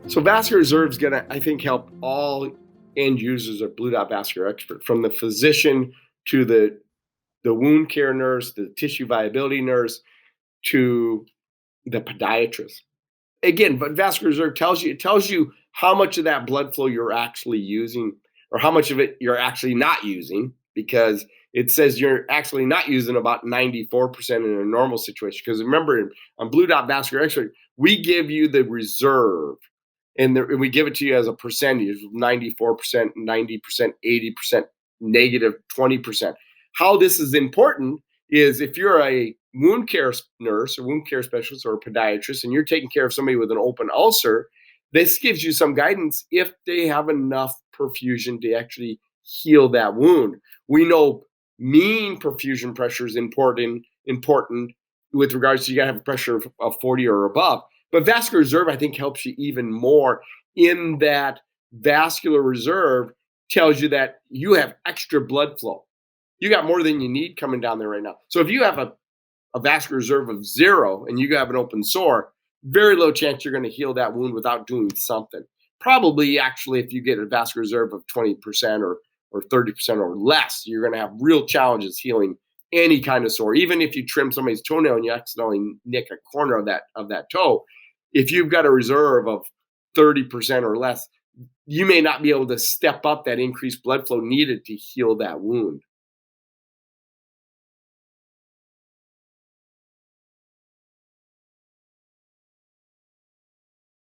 So Vascular Reserve is going to, I think, help all end users of BlueDop Vascular Expert, from the physician to the wound care nurse, the tissue viability nurse, to the podiatrist. Again, but Vascular Reserve tells you how much of that blood flow you're actually using, or how much of it you're actually not using, because it says you're actually not using about 94% in a normal situation. Because remember, on BlueDop Vascular Expert, we give you the reserve, and we give it to you as a percentage: 94%, 90%, 80%, negative 20%. How this is important is, if you're a wound care nurse or wound care specialist or a podiatrist and you're taking care of somebody with an open ulcer, this gives you some guidance if they have enough perfusion to actually heal that wound. We know mean perfusion pressure is important with regards to, you got to have a pressure of 40 or above. But Vascular Reserve, I think, helps you even more, in that Vascular Reserve tells you that you have extra blood flow. You got more than you need coming down there right now. So if you have a Vascular Reserve of 0 and you have an open sore, very low chance you're going to heal that wound without doing something. Probably, actually, if you get a Vascular Reserve of 20% or 30% or less, you're going to have real challenges healing any kind of sore. Even if you trim somebody's toenail and you accidentally nick a corner of that toe, if you've got a reserve of 30% or less, you may not be able to step up that increased blood flow needed to heal that wound.